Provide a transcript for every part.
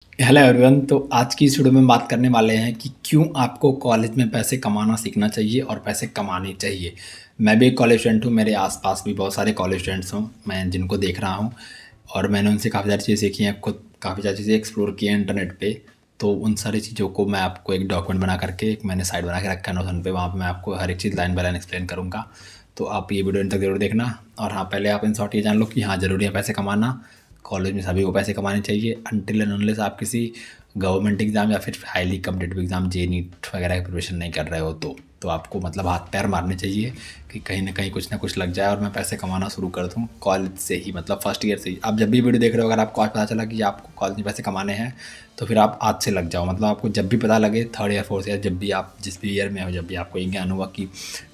Hello everyone. तो आज की इस वीडियो में बात करने वाले हैं कि क्यों आपको कॉलेज में पैसे कमाना सीखना चाहिए और पैसे कमाने चाहिए। मैं भी एक कॉलेज स्टूडेंट हूँ, मेरे आसपास भी बहुत सारे कॉलेज स्टूडेंट्स हों, मैं जिनको देख रहा हूँ और मैंने उनसे काफ़ी सारी चीज़ें सीखी हैं, खुद काफ़ी सारी चीज़ें एक्सप्लोर की हैं इंटरनेट पे। तो उन सारी चीज़ों को मैं आपको एक डॉक्यूमेंट बना करके एक मैंने साइट बना के रखा है नोशन पे, वहाँ पे मैं आपको हर एक चीज़ लाइन बाय लाइन एक्सप्लेन करूँगा। तो आप ये वीडियो इन तक ज़रूर देखना। और हाँ, पहले आप इन शॉर्ट ये जान लो कि हाँ, ज़रूरी है पैसे कमाना। कॉलेज में सभी को पैसे कमाने चाहिए अनटिल एंड अनलेस आप किसी गवर्नमेंट एग्ज़ाम या फिर हाईली कम्पिटिटिव एग्ज़ाम जे नीट वगैरह की प्रिपरेशन नहीं कर रहे हो तो आपको मतलब हाथ पैर मारने चाहिए कि कहीं ना कुछ लग जाए और मैं पैसे कमाना शुरू कर दूँ कॉलेज से ही, मतलब फर्स्ट ईयर से ही। आप जब भी वीडियो देख रहे हो, अगर आपको आज पता चला कि आपको कॉलेज में पैसे कमाने हैं तो फिर आप आज से लग जाओ। मतलब आपको जब भी पता लगे, थर्ड ईयर फोर्थ ईयर, जब भी आप जिस भी ईयर में हो, जब भी आपको ये ज्ञान हुआ कि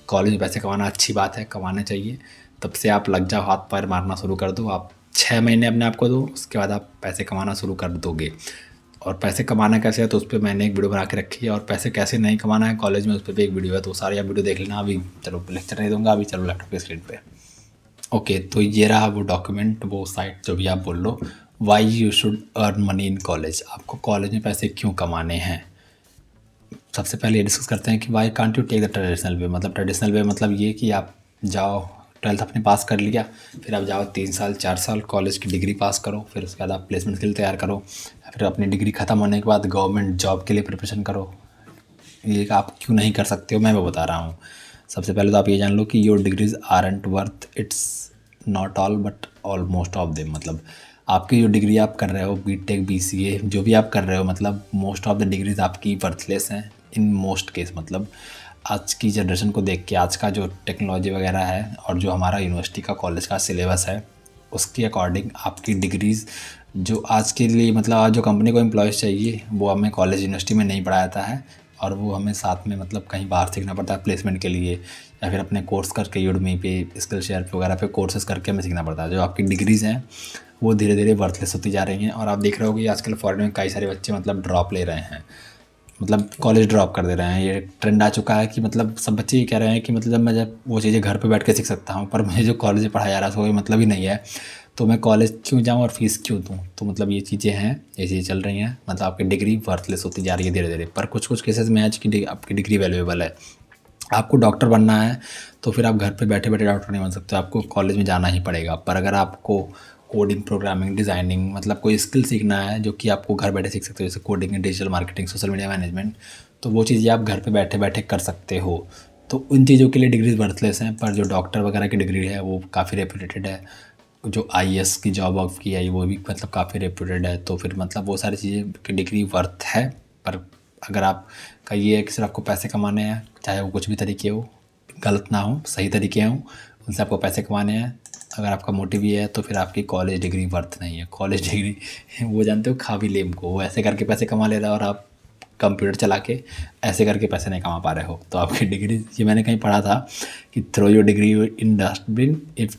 कॉलेज में पैसे कमाना अच्छी बात है, कमाना चाहिए, तब से आप लग जाओ, हाथ पैर मारना शुरू कर दो। आप 6 महीने अपने आप को दो, उसके बाद आप पैसे कमाना शुरू कर दोगे। और पैसे कमाना कैसे है तो उस पर मैंने एक वीडियो बना के रखी है, और पैसे कैसे नहीं कमाना है कॉलेज में उस पर भी एक वीडियो है, तो सारी आप वीडियो देख लेना। अभी चलो लेक्चर नहीं दूंगा, अभी चलो लैपटॉप की स्क्रीन पे। ओके, तो ये रहा वो डॉक्यूमेंट, वो साइट, जो भी आप बोल लो। Why you should earn money in college, आपको कॉलेज में पैसे क्यों कमाने हैं। सबसे पहले ये डिस्कस करते हैं कि why can't you take the traditional way. मतलब ट्रेडिशनल वे मतलब ये कि आप जाओ, ट्वेल्थ अपने पास कर लिया, फिर आप जाओ 3 साल 4 साल कॉलेज की डिग्री पास करो, फिर उसके बाद आप प्लेसमेंट के लिए तैयार करो, फिर अपनी डिग्री ख़त्म होने के बाद गवर्नमेंट जॉब के लिए प्रिपरेशन करो। ये आप क्यों नहीं कर सकते हो, मैं वो बता रहा हूँ। सबसे पहले तो आप ये जान लो कि your degrees aren't worth it's not all but almost of them. मतलब आपकी जो डिग्री आप कर रहे हो, बीटेक बीसीए जो भी आप कर रहे हो, मतलब मोस्ट ऑफ द डिग्रीज आपकी वर्थलेस हैं इन मोस्ट केस। मतलब आज की जनरेशन को देख के, आज का जो टेक्नोलॉजी वगैरह है और जो हमारा यूनिवर्सिटी का कॉलेज का सिलेबस है, उसके अकॉर्डिंग आपकी डिग्रीज़ जो आज के लिए, मतलब आज जो कंपनी को एम्प्लॉयज़ चाहिए वो हमें कॉलेज यूनिवर्सिटी में नहीं पढ़ाया जाता है, और वो हमें साथ में मतलब कहीं बाहर सीखना पड़ता है प्लेसमेंट के लिए, या फिर अपने कोर्स करके यूडमी पे, स्किल शेयर वगैरह पे कोर्सेज करके हमें सीखना पड़ता है। जो आपकी डिग्रीज़ हैं वो धीरे धीरे वर्थलेस होती जा रही हैं, और आप देख रहे हो कि आजकल फॉरेन में कई सारे बच्चे मतलब ड्रॉप ले रहे हैं, मतलब कॉलेज ड्रॉप कर दे रहे हैं। ये ट्रेंड आ चुका है कि मतलब सब बच्चे ये कह रहे हैं कि मतलब मैं जब वो चीज़ें घर पे बैठ के सीख सकता हूँ, पर मुझे जो कॉलेज में पढ़ाया जा रहा है कोई मतलब ही नहीं है, तो मैं कॉलेज क्यों जाऊँ और फीस क्यों दूँ। तो मतलब ये चीज़ें हैं, ये चीज़ें चल रही हैं, मतलब आपकी डिग्री वर्थलेस होती जा रही है धीरे धीरे। पर कुछ कुछ केसेस में आज की आपकी डिग्री वैल्यूएबल है। आपको डॉक्टर बनना है तो फिर आप घर पे बैठे बैठे डॉक्टर नहीं बन सकते, आपको कॉलेज में जाना ही पड़ेगा। पर अगर आपको कोडिंग, प्रोग्रामिंग, डिज़ाइनिंग, मतलब कोई स्किल सीखना है जो कि आपको घर बैठे सीख सकते हो, जैसे coding, digital marketing, social media management, तो वो चीज़ें आप घर पे बैठे बैठे कर सकते हो। तो उन चीज़ों के लिए डिग्रीज वर्थलेस हैं। पर जो डॉक्टर वगैरह की डिग्री है वो काफ़ी रेप्यूटेड है। जो आईएएस की जॉब ऑफ की है वो भी मतलब काफ़ी रेप्यूटेड है। तो फिर मतलब वो सारी चीज़ें की डिग्री वर्थ है। पर अगर आप का ये है कि सिर्फ आपको पैसे कमाने हैं, चाहे वो कुछ भी तरीके हो, गलत ना हो, सही तरीके हों, उनसे आपको पैसे कमाने हैं, अगर आपका मोटिव ये है, तो फिर आपकी कॉलेज डिग्री वर्थ नहीं है। कॉलेज डिग्री वो जानते हो, खा भी लेम को, वो ऐसे करके पैसे कमा ले रहा है और आप कंप्यूटर चला के ऐसे करके पैसे नहीं कमा पा रहे हो। तो आपकी डिग्री, ये मैंने कहीं पढ़ा था कि throw your degree in dustbin if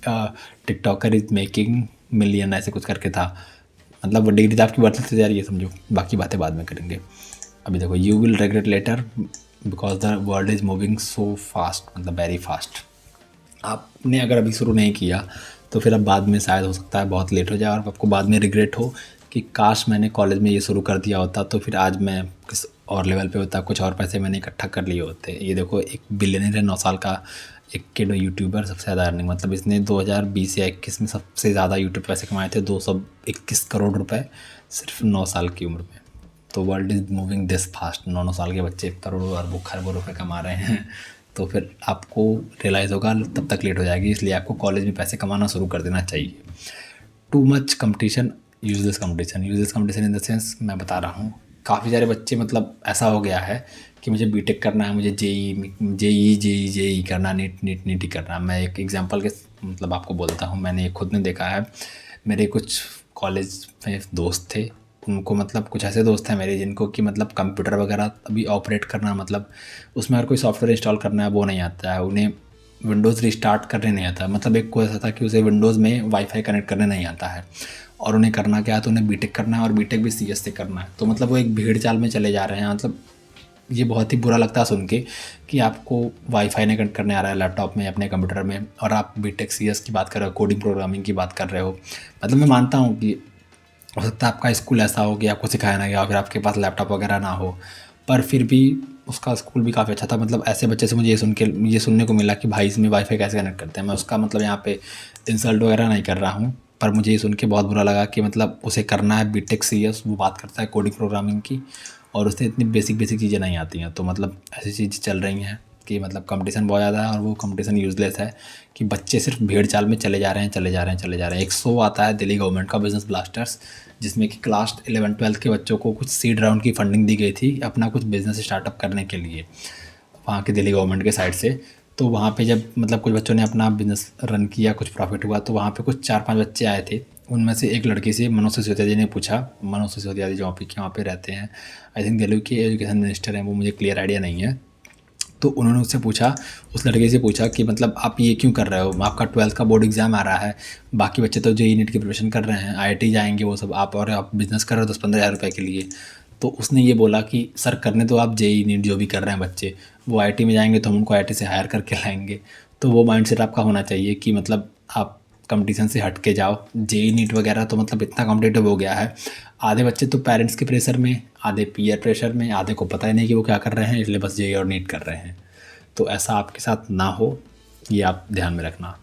TikToker is making million, ऐसे कुछ करके था। मतलब वो डिग्री तो आपकी वर्थ से जा रही है, समझो। बाकी बातें बाद में करेंगे। अभी देखो, you will regret later because the world is moving so fast, मतलब वेरी फास्ट। आपने अगर अभी शुरू नहीं किया तो फिर अब बाद में शायद हो सकता है बहुत लेट हो जाए, और आपको बाद में रिग्रेट हो कि काश मैंने कॉलेज में ये शुरू कर दिया होता, तो फिर आज मैं किस और लेवल पे होता, कुछ और पैसे मैंने इकट्ठा कर लिए होते। ये देखो, एक बिलियनर है, 9 साल का एक किड यूट्यूबर, सबसे ज़्यादा अर्निंग, मतलब इसने 2020 या 21 में सबसे ज़्यादा यूट्यूब पैसे कमाए थे, 221 करोड़ रुपए सिर्फ 9 साल की उम्र में। तो world is moving this fast, 9 साल के बच्चे करोड़ों अरबों खरबों रुपए कमा रहे हैं। तो फिर आपको रियलाइज़ होगा, तब तक लेट हो जाएगी। इसलिए आपको कॉलेज में पैसे कमाना शुरू कर देना चाहिए। Too much competition, useless competition. Useless competition in the sense, मैं बता रहा हूँ, काफ़ी सारे बच्चे, मतलब ऐसा हो गया है कि मुझे बीटेक करना है, मुझे जेई करना, नीट ही करना। मैं एक एग्जांपल के मतलब आपको बोलता हूँ, मैंने खुद ने देखा है। मेरे कुछ कॉलेज में दोस्त थे, उनको मतलब कुछ ऐसे दोस्त हैं मेरे जिनको कि मतलब कंप्यूटर वगैरह अभी ऑपरेट करना, मतलब उसमें अगर कोई सॉफ्टवेयर इंस्टॉल करना है वो नहीं आता है उन्हें, विंडोज़ रिस्टार्ट करने नहीं आता। मतलब एक को ऐसा था कि उसे विंडोज़ में वाईफाई कनेक्ट करने नहीं आता है, और उन्हें करना क्या है, तो उन्हें बीटेक करना है, और बीटेक भी सीएस से करना है। तो मतलब वो एक भीड़ चाल में चले जा रहे हैं। मतलब ये बहुत ही बुरा लगता है सुन के कि आपको वाईफाई नहीं कनेक्ट करने आ रहा है लैपटॉप में, अपने कंप्यूटर में, और आप बीटेक सीएस की बात कर रहे हो, कोडिंग प्रोग्रामिंग की बात कर रहे हो। मतलब मैं मानता हूँ कि हो सकता है आपका स्कूल ऐसा हो कि आपको सिखाया ना गया हो, फिर आपके पास लैपटॉप वगैरह ना हो, पर फिर भी उसका स्कूल भी काफ़ी अच्छा था। मतलब ऐसे बच्चे से मुझे ये सुनने को मिला कि भाई इसमें वाईफ़ाई कैसे कनेक्ट करते हैं। मैं उसका मतलब यहाँ पे इंसल्ट वगैरह नहीं कर रहा हूँ, पर मुझे ये सुन के बहुत बुरा लगा कि मतलब उसे करना है बीटेक सीएस, वो बात करता है कोडिंग प्रोग्रामिंग की, और उसे इतनी बेसिक बेसिक चीज़ें नहीं आती हैं। तो मतलब ऐसी चीज़ें चल रही हैं कि मतलब कंपटीशन बहुत ज़्यादा है, और वो कंपटीशन यूज़लेस है कि बच्चे सिर्फ भेड़ चाल में चले जा रहे हैं, चले जा रहे हैं, चले जा रहे हैं। एक शो आता है दिल्ली गवर्नमेंट का, बिजनेस ब्लास्टर्स, जिसमें कि क्लास 11-12 के बच्चों को कुछ सीड राउंड की फंडिंग दी गई थी अपना कुछ बिजनेस स्टार्टअप करने के लिए, वहाँ की दिल्ली गवर्नमेंट के साइड से। तो वहाँ पे जब मतलब कुछ बच्चों ने अपना बिजनेस रन किया, कुछ प्रॉफिट हुआ, तो वहाँ पे कुछ 4-5 बच्चे आए थे। उनमें से एक लड़की से मनोज सिसोदिया जी ने पूछा, मनोज सिसोदिया जी जो वहाँ पे रहते हैं, आई थिंक दिल्ली के एजुकेशन मिनिस्टर हैं, वो मुझे क्लियर आइडिया नहीं है। तो उन्होंने उससे पूछा, उस लड़के से पूछा कि मतलब आप ये क्यों कर रहे हो, आपका 12th का बोर्ड एग्ज़ाम आ रहा है, बाकी बच्चे तो जेईई नीट की प्रिपरेशन कर रहे हैं, आईआईटी जाएंगे वो सब, आप बिज़नेस कर रहे हो 10-15 हज़ार रुपये के लिए। तो उसने ये बोला कि सर करने तो आप जेईई नीट जो भी कर रहे हैं बच्चे, वो आईआईटी में जाएंगे तो हम उनको आईआईटी से हायर करके लाएंगे। तो वो माइंडसेट आपका होना चाहिए कि मतलब आप कंपटीशन से हट के जाओ। जेईई नीट वगैरह तो मतलब इतना कॉम्पिटिटिव हो गया है, आधे बच्चे तो पेरेंट्स के प्रेशर में, आधे पीयर प्रेशर में, आधे को पता ही नहीं कि वो क्या कर रहे हैं, इसलिए बस जेईई और नीट कर रहे हैं। तो ऐसा आपके साथ ना हो, ये आप ध्यान में रखना।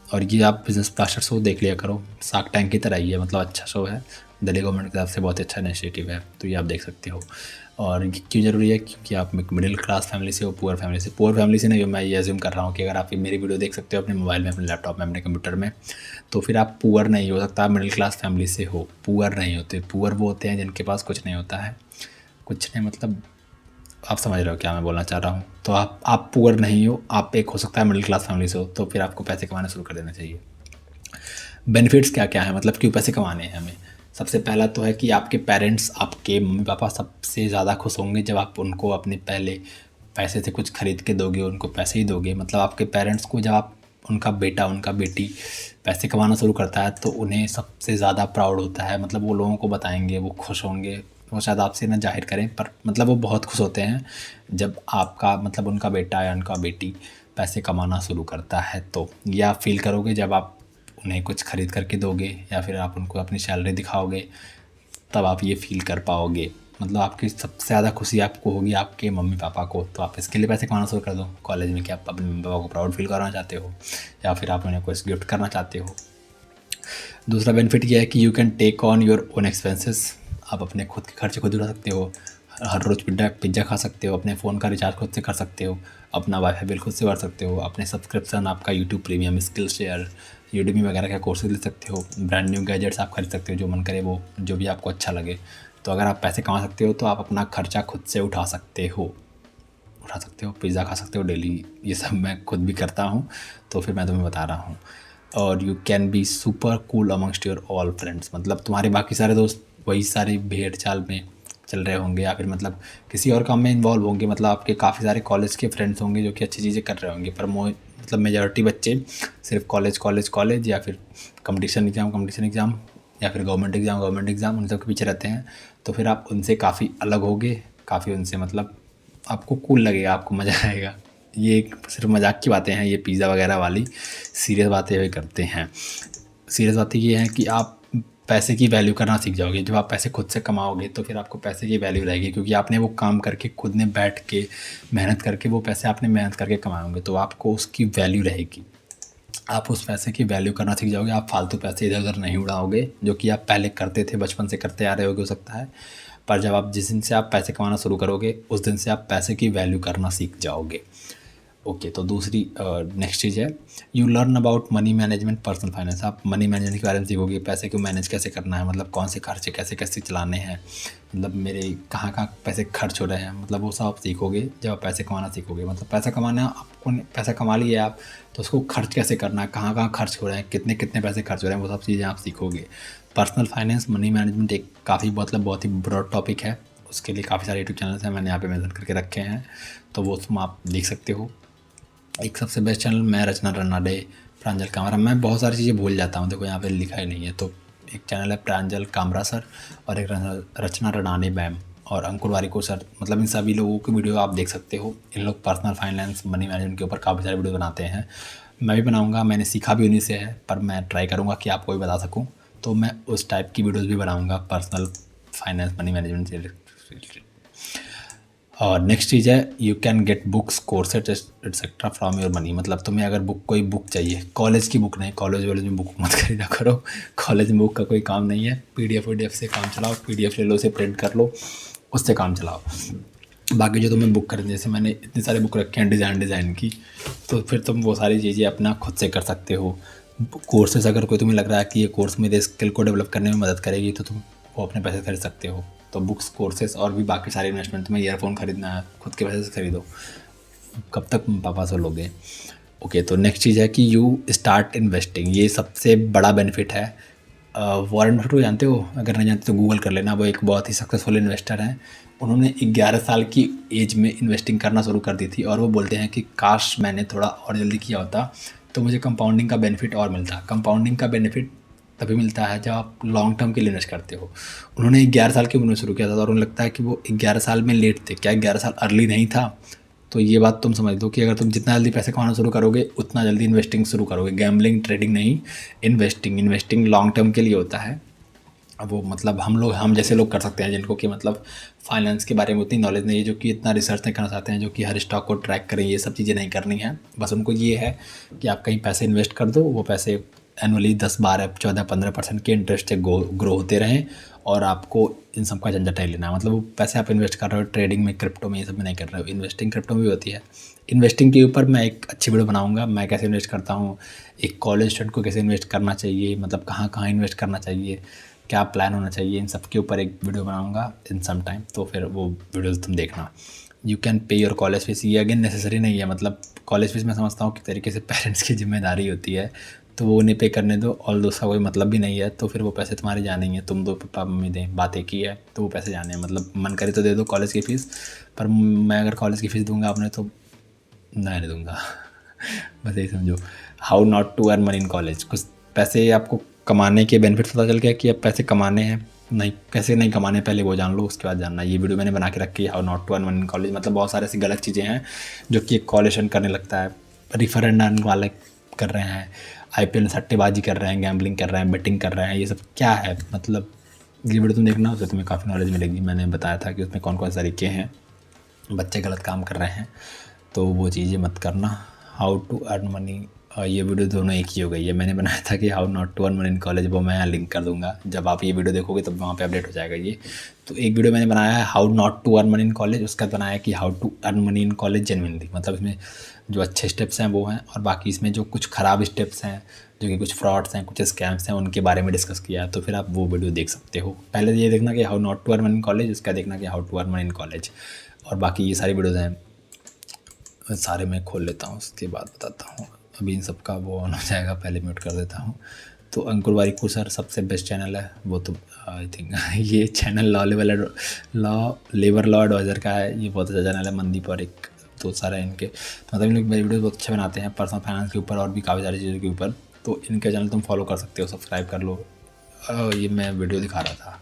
और ये आप बिजनेस ब्लास्टर शो देख लिया करो, शार्क टैंक की तरह ही है, मतलब अच्छा शो है, दिल्ली गवर्नमेंट की तरफ से बहुत अच्छा इनिशिएटिव है, तो ये आप देख सकते हो। और ये क्यों ज़रूरी है, क्योंकि आप मिडिल क्लास फैमिली से हो, पुअर फैमिली से नहीं हो। मैं ये एज्यूम कर रहा हूँ कि अगर आप ये मेरी वीडियो देख सकते हो अपने मोबाइल में, अपने लैपटॉप में, अपने कंप्यूटर में, तो फिर आप पुअर नहीं हो सकता, आप मिडिल क्लास फैमिली से हो। पुअर नहीं होते, पुअर वो होते हैं जिनके पास कुछ नहीं होता है। कुछ नहीं मतलब आप समझ रहे हो क्या मैं बोलना चाह रहा हूँ। तो आप पुअर नहीं हो, आप एक हो सकता है मिडिल क्लास फैमिली से हो, तो फिर आपको पैसे कमाना शुरू कर देना चाहिए। बेनिफिट्स क्या क्या है, मतलब क्यों पैसे कमाने हैं हमें। सबसे पहला तो है कि आपके पेरेंट्स, आपके मम्मी पापा सबसे ज़्यादा खुश होंगे जब आप उनको अपने पहले पैसे से कुछ खरीद के दोगे, उनको पैसे ही दोगे। मतलब आपके पेरेंट्स को जब आप, उनका बेटा, उनका बेटी पैसे कमाना शुरू करता है तो उन्हें सबसे ज़्यादा प्राउड होता है। मतलब वो लोगों को बताएंगे, वो खुश होंगे, वो शायद आपसे ना जाहिर करें, पर मतलब वो बहुत खुश होते हैं जब आपका मतलब उनका बेटा या उनका बेटी पैसे कमाना शुरू करता है। तो ये आप फील करोगे जब आप उन्हें कुछ ख़रीद करके दोगे, या फिर आप उनको अपनी सैलरी दिखाओगे, तब आप ये फ़ील कर पाओगे। मतलब आपकी सबसे ज़्यादा खुशी आपको होगी आपके मम्मी पापा को। तो आप इसके लिए पैसे कमाना शुरू कर दो कॉलेज में, कि आप अपने मम्मी पापा को प्राउड फील कराना चाहते हो, या फिर आप उन्हें कुछ गिफ्ट करना चाहते हो। दूसरा बेनिफिट ये है कि you can take on your own expenses. आप अपने खुद के खर्चे खुद उठा सकते हो, हर रोज़ पिज़्ज़ा खा सकते हो, अपने फ़ोन का रिचार्ज खुद से कर सकते हो, अपना वाईफाई बिल खुद से भर सकते हो, अपने सब्सक्रिप्शन आपका YouTube premium, skill share, Udemy वगैरह का कोर्सेज ले सकते हो, ब्रांड न्यू गैजेट्स आप खरीद सकते हो, जो मन करे वो, जो भी आपको अच्छा लगे। तो अगर आप पैसे कमा सकते हो तो आप अपना खर्चा खुद से उठा सकते हो, पिज़्ज़ा खा सकते हो डेली। ये सब मैं खुद भी करता हूँ, तो फिर मैं तुम्हें बता रहा हूँ। और you can be super cool amongst your all friends. मतलब तुम्हारे बाकी सारे दोस्त वही सारी भेड़ चाल में चल रहे होंगे, या फिर मतलब किसी और काम में इन्वॉल्व होंगे। मतलब आपके काफ़ी सारे कॉलेज के फ्रेंड्स होंगे जो कि अच्छी चीज़ें कर रहे होंगे, पर मतलब मेजॉरिटी बच्चे सिर्फ कॉलेज या फिर कंपटीशन एग्ज़ाम, या फिर गवर्नमेंट एग्ज़ाम, उन सब के पीछे रहते हैं। तो फिर आप उनसे काफ़ी अलग होगे, काफ़ी उनसे मतलब आपको कूल लगेगा, आपको मज़ा आएगा। ये सिर्फ मजाक की बातें हैं, ये पिज़्ज़ा वगैरह वाली सीरियस बातें हुए करते हैं। सीरियस बातें ये हैं कि आप पैसे की वैल्यू करना सीख जाओगे। जब आप पैसे खुद से कमाओगे तो फिर आपको पैसे की वैल्यू रहेगी, क्योंकि आपने वो काम करके, खुद ने बैठ के मेहनत करके, वो पैसे आपने मेहनत करके कमाए होंगे, तो आपको उसकी वैल्यू रहेगी। आप उस पैसे की वैल्यू करना सीख जाओगे। आप फालतू पैसे इधर उधर नहीं उड़ाओगे, जो कि आप पहले करते थे, बचपन से करते आ रहे होगे हो सकता है। पर जब आप, जिस दिन से आप पैसे कमाना शुरू करोगे, उस दिन से आप पैसे की वैल्यू करना सीख जाओगे। ओके, तो दूसरी नेक्स्ट चीज़ है, you learn about money management, personal finance. आप मनी मैनेजमेंट के बारे में सीखोगे, पैसे को मैनेज कैसे करना है, मतलब कौन से खर्चे कैसे कैसे चलाने हैं, मतलब मेरे कहाँ कहाँ पैसे खर्च हो रहे हैं, मतलब वो सब आप सीखोगे जब आप पैसे कमाना सीखोगे। मतलब पैसा कमाना, आपको पैसा कमा लिया आप, तो उसको खर्च कैसे करना है, कहाँ कहाँ खर्च हो रहे हैं, कितने कितने पैसे खर्च हो रहे हैं, वो सब चीज़ें आप सीखोगे। पर्सनल फाइनेंस, मनी मैनेजमेंट एक काफ़ी मतलब बहुत ही ब्रॉड टॉपिक है। उसके लिए काफ़ी सारे यूट्यूब चैनल्स हैं, मैंने यहाँ पे मेंशन करके रखे हैं, तो वो तुम आप देख सकते हो। एक सबसे बेस्ट चैनल मैं रचना रनाडे, प्रांजल कामरा। मैं बहुत सारी चीज़ें भूल जाता हूँ, देखो यहाँ पे लिखा ही नहीं है। तो एक चैनल है प्रांजल कामरा सर, और एक रचना रनाडे मैम, और अंकुर वारिको सर। मतलब इन सभी लोगों की वीडियो आप देख सकते हो। इन लोग पर्सनल फाइनेंस, मनी मैनेजमेंट के ऊपर काफ़ी सारे वीडियो बनाते हैं। मैं भी बनाऊँगा, मैंने सीखा भी उन्हीं से है, पर मैं ट्राई करूँगा कि आपको भी बता सकूँ। तो मैं उस टाइप की वीडियोज़ भी बनाऊँगा, पर्सनल फाइनेंस, मनी मैनेजमेंट से रिलेटेड। और नेक्स्ट चीज़ है, you can get books, courses etcetera from your money. मतलब तुम्हें अगर कोई बुक चाहिए, कॉलेज की बुक नहीं, कॉलेज वॉलेज में बुक मत खरीदा करो, कॉलेज में बुक का कोई काम नहीं है। PDF से काम चलाओ, PDF ले लो, उसे प्रिंट कर लो, उससे काम चलाओ। बाकी जो तुम्हें बुक खरीदने, जैसे मैंने इतनी सारी बुक रखी हैं डिज़ाइन की, तो फिर तुम वो सारी चीज़ें अपना खुद से कर सकते हो। कोर्सेज अगर कोई तुम्हें लग रहा है कि ये कोर्स मेरे स्किल को डेवलप करने में मदद करेगी, तो तुम वो अपने पैसे खरीद सकते हो। तो बुक्स, कोर्सेज और भी बाकी सारे इन्वेस्टमेंट, तुम्हें ईयरफोन खरीदना है, खुद के पैसे से खरीदो, कब तक पापा से लोगे। ओके, तो नेक्स्ट चीज़ है कि यू स्टार्ट इन्वेस्टिंग। ये सबसे बड़ा बेनिफिट है। वॉरेन बफेट को जानते हो? अगर नहीं जानते तो गूगल कर लेना, वो एक बहुत ही सक्सेसफुल इन्वेस्टर हैं। उन्होंने 11 साल की एज में इन्वेस्टिंग करना शुरू कर दी थी, और वो बोलते हैं कि काश मैंने थोड़ा और जल्दी किया होता तो मुझे कंपाउंडिंग का बेनिफिट और मिलता। कंपाउंडिंग का बेनिफिट तभी मिलता है जब आप लॉन्ग टर्म के लिए इन्वेस्ट करते हो। उन्होंने 11 साल की उम्र में शुरू किया था, और उन्हें लगता है कि वो 11 साल में लेट थे। क्या 11 साल अर्ली नहीं था? तो ये बात तुम समझ दो कि अगर तुम जितना जल्दी पैसे कमाना शुरू करोगे, उतना जल्दी इन्वेस्टिंग शुरू करोगे। गैम्बलिंग, ट्रेडिंग नहीं, इन्वेस्टिंग लॉन्ग टर्म के लिए होता है। अब वो मतलब हम जैसे लोग कर सकते हैं, जिनको कि मतलब फाइनेंस के बारे में उतनी नॉलेज नहीं है, जो कि इतना रिसर्च नहीं करना चाहते हैं, जो कि हर स्टॉक को ट्रैक करें, ये सब चीज़ें नहीं करनी है। बस उनको ये है कि आप कहीं पैसे इन्वेस्ट कर दो, वो पैसे एनुअली 10, 12, 14, 15% के इंटरेस्ट से ग्रो होते रहें, और आपको इन सब का झंझट नहीं लेना है। मतलब वो पैसे आप इन्वेस्ट कर रहे हो ट्रेडिंग में, क्रिप्टो में, ये सब में नहीं कर रहे हो। इन्वेस्टिंग क्रिप्टो में भी होती है। इन्वेस्टिंग के ऊपर मैं एक अच्छी वीडियो बनाऊंगा, मैं कैसे इन्वेस्ट करता हूँ, एक कॉलेज स्टूडेंट को कैसे इन्वेस्ट करना चाहिए, मतलब कहाँ कहाँ इन्वेस्ट करना चाहिए, क्या प्लान होना चाहिए, इन सब के ऊपर एक वीडियो बनाऊंगा इन सम टाइम। तो फिर वो वीडियोज़ तुम देखना। You can pay your college fees. ये अगेन नेसेसरी नहीं है। मतलब कॉलेज फीस मैं समझता हूँ कि तरीके से पेरेंट्स की जिम्मेदारी होती है, तो वो उन्हें पे करने दो, और उसका कोई मतलब भी नहीं है। तो फिर वो पैसे तुम्हारे जाने ही हैं, तुम दो, पापा मम्मी दें, बात एक ही है, तो वो पैसे जाने हैं। मतलब मन करे तो दे दो कॉलेज की फ़ीस, पर मैं अगर कॉलेज की फ़ीस दूंगा अपने तो नहीं दूंगा। बस यही समझो। How not to earn money in college. कुछ पैसे आपको कमाने के बेनिफिट्स पता चल गया कि अब पैसे कमाने हैं, नहीं कैसे नहीं कमाने, पहले वो जान लो, उसके बाद जानना। ये वीडियो मैंने बना के रखी है, how not to earn money in college. मतलब बहुत सारे ऐसी गलत चीज़ें हैं जो कि एक कॉलेज रन करने लगता है, रिफर एंड अर्न वाले कर रहे हैं, IPL में सट्टेबाजी कर रहे हैं, गैम्बलिंग कर रहे हैं, बेटिंग कर रहे हैं, ये सब क्या है। मतलब ये वीडियो तुम देखना, उससे तुम्हें काफ़ी नॉलेज मिलेगी। मैंने बताया था कि उसमें कौन कौन से तरीके हैं, बच्चे गलत काम कर रहे हैं, तो वो चीज़ें मत करना। हाउ टू अर्न मनी, ये वीडियो दोनों एक ही हो गई है। मैंने बनाया था कि how not to earn money in college, वो मैं यहाँ लिंक कर दूंगा, जब आप ये वीडियो देखोगे तब वहाँ पे अपडेट हो जाएगा ये। तो एक वीडियो मैंने बनाया है how not to earn money in college, उसका बनाया है कि how to earn money in college genuinely. मतलब इसमें जो अच्छे स्टेप्स हैं वो हैं, और बाकी इसमें जो कुछ ख़राब स्टेप्स हैं, जो कि कुछ फ्रॉड्स हैं, कुछ स्कैम्स हैं, उनके बारे में डिस्कस किया है। तो फिर आप वो वीडियो देख सकते हो। पहले ये देखना कि how not to earn money in college, उसका देखना कि how to earn money in college, और बाकी ये सारी वीडियोज़ हैं सारे मैं खोल लेता हूँ, उसके बाद बताता हूँ। अभी इन सब का वो ऑन हो जाएगा, पहले म्यूट कर देता हूँ। तो अंकुर वारिकू सर सबसे बेस्ट चैनल है वो, तो आई थिंक ये चैनल लेबर लॉ एडवाइज़र का है, ये बहुत अच्छा चैनल है। मनदीप और एक दो सारे इनके, तो मतलब इन लोग मेरी वीडियो बहुत अच्छे बनाते हैं पर्सनल फाइनेंस के ऊपर और भी काफ़ी सारी चीज़ों के ऊपर। तो इनका चैनल तुम फॉलो कर सकते हो, सब्सक्राइब कर लो। ये मैं वीडियो दिखा रहा था,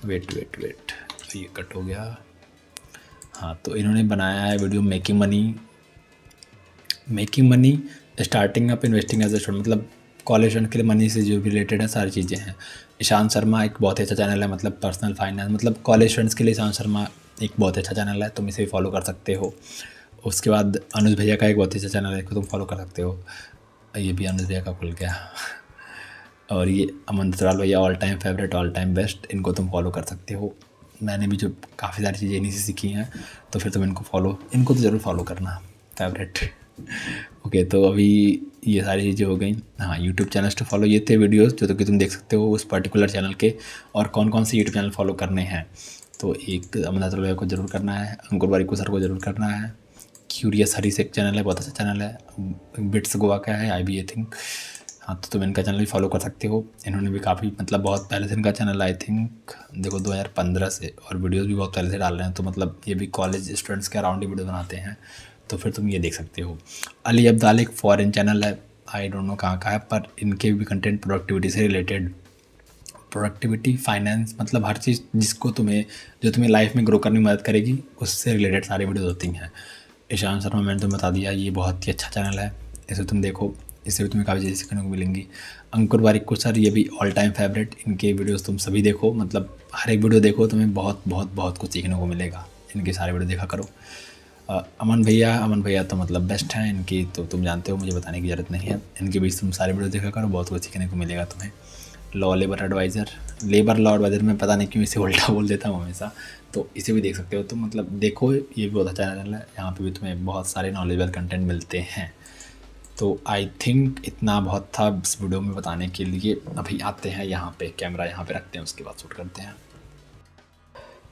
वेट, ये कट हो गया। हाँ, तो इन्होंने बनाया है video making money starting up investing as a student. मतलब कॉलेज स्टूडेंट के लिए मनी से जो भी रिलेटेड है सारी चीज़ें हैं। ईशान शर्मा एक बहुत ही अच्छा चैनल है, मतलब पर्सनल फाइनेंस, मतलब कॉलेज स्टूडेंट्स के लिए ईशान शर्मा एक बहुत अच्छा चैनल है, तुम इसे भी फॉलो कर सकते हो। उसके बाद अनुज भैया का एक बहुत ही अच्छा चैनल है, इसको तुम फॉलो कर सकते हो। ये भी अनुज भैया का खुल गया। और ये अमन दसराल भैया all time favourite, all time best, इनको तुम फॉलो कर सकते हो। मैंने भी जो काफ़ी सारी चीज़ें इन्हीं से सीखी हैं, तो फिर तुम इनको तो ज़रूर फॉलो करना, फेवरेट। ओके, तो अभी ये सारी चीज़ें हो गई। हाँ, यूट्यूब चैनल्स टू फॉलो, ये थे वीडियोस जो तो कि तुम देख सकते हो उस पर्टिकुलर चैनल के, और कौन कौन से यूट्यूब चैनल फॉलो करने हैं। तो एक अमन दसराल भैया को ज़रूर करना है, अंकुर वारिकू सर को ज़रूर करना है, क्यूरियस हरी से एक चैनल है, बहुत अच्छा चैनल है, बिट्स गोवा का है, आई थिंक। हाँ, तो तुम इनका चैनल भी फॉलो कर सकते हो। इन्होंने भी काफ़ी मतलब बहुत पहले से इनका चैनल, आई थिंक देखो 2015 से, और वीडियोस भी बहुत पहले से डाल रहे हैं। तो मतलब ये भी कॉलेज स्टूडेंट्स के अराउंड ही वीडियो बनाते हैं, तो फिर तुम ये देख सकते हो। अली अब्दाल एक फॉरेन चैनल है, आई डोंट नो कहाँ का है, पर इनके भी कंटेंट प्रोडक्टिविटी से रिलेटेड, प्रोडक्टिविटी, फाइनेंस, मतलब हर चीज़ जो तुम्हें लाइफ में ग्रो करने में मदद करेगी, उससे रिलेटेड सारी वीडियोस होती हैं। ईशान शर्मा मैंने तुम्हें बता दिया, ये बहुत ही अच्छा चैनल है, इसे तुम देखो, इससे भी तुम्हें काफ़ी चीज़ें सीखने को मिलेंगी। अंकुर वारिक सर, ये भी ऑल टाइम फेवरेट। इनके वीडियोस तुम सभी देखो, मतलब हर एक वीडियो देखो, तुम्हें बहुत बहुत बहुत कुछ सीखने को मिलेगा। इनके सारे वीडियो देखा करो। अमन भैया तो मतलब बेस्ट हैं, इनकी तो तुम जानते हो, मुझे बताने की ज़रूरत नहीं है। इनके बीच तुम सारे वीडियो देखा करो, बहुत कुछ सीखने को मिलेगा तुम्हें। Law labour advisor, labour law advisor, मैं पता नहीं क्यों इसे उल्टा बोल देता हूँ हमेशा, तो इसे भी देख सकते हो। तो मतलब देखो, ये भी बहुत अच्छा चैनल है, यहाँ पे भी तुम्हें बहुत सारे नॉलेजेबल कंटेंट मिलते हैं। तो आई थिंक इतना बहुत था इस वीडियो में बताने के लिए। अभी आते हैं यहाँ पे, कैमरा यहाँ पे रखते हैं, उसके बाद शूट करते हैं।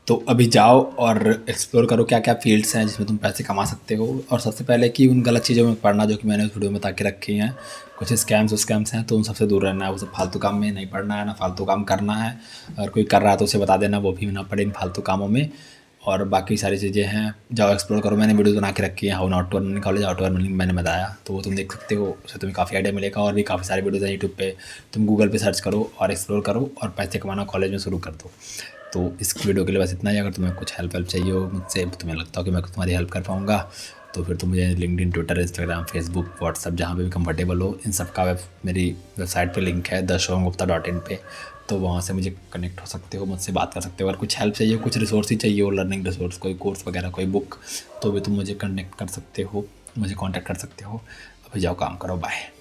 तो अभी जाओ और एक्सप्लोर करो क्या क्या फील्ड्स हैं जिसमें तुम पैसे कमा सकते हो। और सबसे पहले कि उन गलत चीज़ों में पढ़ना जो कि मैंने उस वीडियो में ताकि रखी हैं। कुछ स्कैम्स हैं तो उन सबसे दूर रहना है, वो सब फालतू काम में नहीं पढ़ना है, ना फालतू काम करना है। अगर कोई कर रहा है तो उसे बता देना, वो भी ना पड़े इन फालतू कामों में। और बाकी सारी चीज़ें हैं, जाओ एक्सप्लोर करो। मैंने वीडियो बना के रखी है, how not to earn in college, how to earn मैंने बताया, तो वो तुम देख सकते हो, उससे तुम्हें काफ़ी आइडिया मिलेगा। और भी काफ़ी सारे वीडियोज़ हैं यूट्यूब पे, तुम गूगल पे सर्च करो और एक्सप्लोर करो और पैसे कमाना कॉलेज में शुरू कर दो। तो इस वीडियो के लिए बस इतना ही। अगर तुम्हें कुछ हेल्प चाहिए हो मुझसे, तुम्हें लगता हो कि मैं तुम्हारी हेल्प कर पाऊँगा, तो फिर तुम मुझे LinkedIn, Twitter, Instagram, Facebook, WhatsApp, जहाँ पे भी कंफर्टेबल हो, इन सब का मेरी वेबसाइट पे लिंक है theshubhamgupta.in पे, तो वहाँ से मुझे कनेक्ट हो सकते हो, मुझसे बात कर सकते हो। अगर कुछ हेल्प चाहिए, कुछ रिसोर्स ही चाहिए हो, लर्निंग रिसोर्स, कोई कोर्स वगैरह, कोई बुक, तो भी तुम मुझे कनेक्ट कर सकते हो, मुझे कॉन्टैक्ट कर सकते हो। अभी जाओ काम करो, बाय।